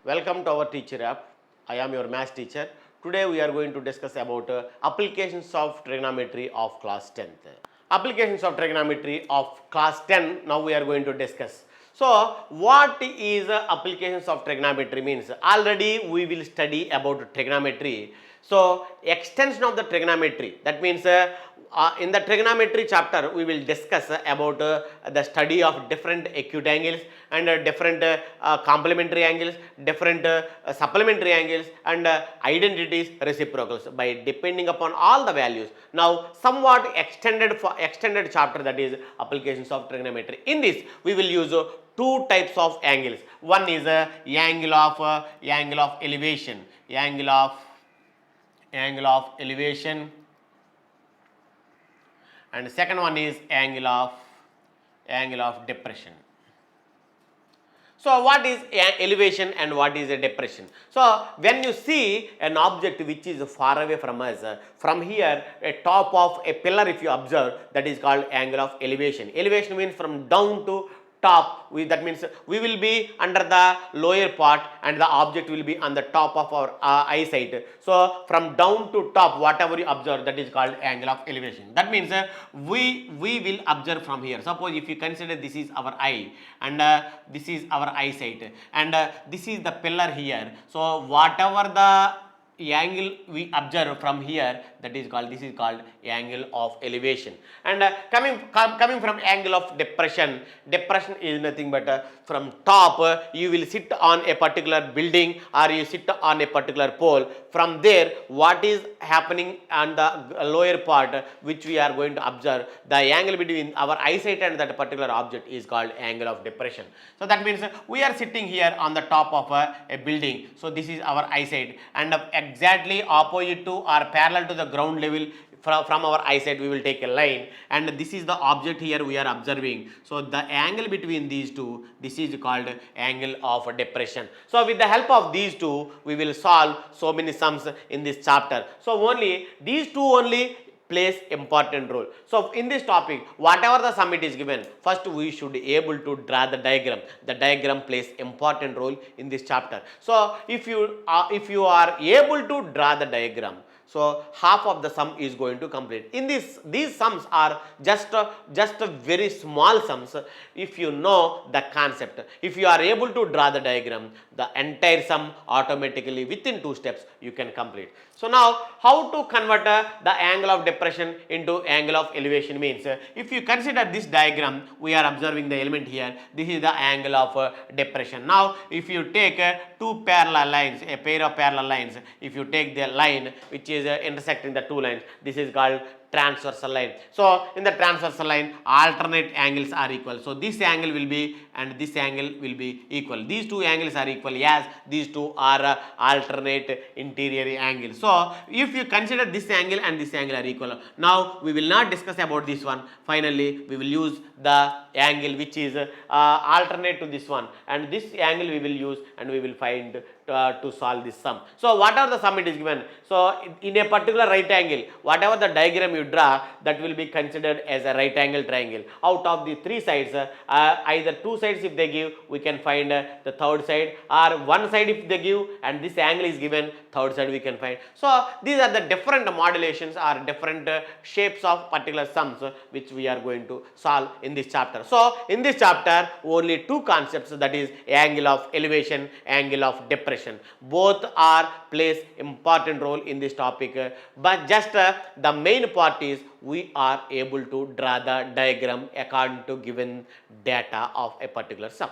Welcome to our teacher app. I am your maths teacher. Today we are going to discuss about applications of trigonometry of class 10th. Applications of trigonometry of class 10 now we are going to discuss. So what is applications of trigonometry means? Already we will study about trigonometry. So extension of the trigonometry, that means in the trigonometry chapter we will discuss about the study of different acute angles and different complementary angles, different supplementary angles and identities, reciprocals by depending upon all the values. Now somewhat extended chapter, that is applications of trigonometry. In this we will use two types of angles. One is angle of elevation, angle of elevation, and second one is angle of depression. So what is elevation and what is a depression? So when you see an object which is far away from us, from here a top of a pillar if you observe, that is called angle of elevation. Elevation means from down to top, that means we will be under the lower part and the object will be on the top of our eyesight. So from down to top whatever you observe, that is called angle of elevation. That means we will observe from here. Suppose if you consider this is our eye and this is our eyesight and this is the pillar here. So whatever the angle we observe from here, that is called, this is called angle of elevation. And coming from angle of depression, depression is nothing but from top you will sit on a particular building or you sit on a particular pole. From there what is happening on the lower part which we are going to observe, the angle between our eyesight and that particular object is called angle of depression. So that means we are sitting here on the top of a building. So this is our eyesight and exactly opposite to or parallel to the ground level from our eyesight we will take a line and this is the object here we are observing. So the angle between these two, this is called angle of depression. So with the help of these two we will solve so many sums in this chapter. So only these two only plays important role. So in this topic whatever the sum it is given, first we should be able to draw the diagram. The diagram plays important role in this chapter. So if you are able to draw the diagram, so half of the sum is going to complete. In this, these sums are just very small sums if you know the concept. If you are able to draw the diagram, the entire sum automatically within 2 steps you can complete. So now how to convert the angle of depression into angle of elevation means, if you consider this diagram, we are observing the element here, this is the angle of depression. Now if you take two parallel lines, a pair of parallel lines, if you take the line which is intersecting the two lines, this is called transversal line. So in the transversal line alternate angles are equal. So this angle will be and this angle will be equal. These two angles are equal as these two are alternate interior angles. So if you consider this angle and this angle are equal, now we will not discuss about this one. Finally we will use the angle which is alternate to this one and this angle we will use and we will find to solve this sum. So whatever the sum it is given, so in a particular right angle, whatever the diagram you draw, that will be considered as a right angle triangle. Out of the 3 sides, either 2 sides if they give, we can find the third side, or one side if they give and this angle is given, third side we can find. So these are the different modulations or different shapes of particular sums which we are going to solve in this chapter. So in this chapter only 2 concepts, that is angle of elevation, angle of depression. Both are plays important role in this topic, but just the main part is we are able to draw the diagram according to given data of a particular sum.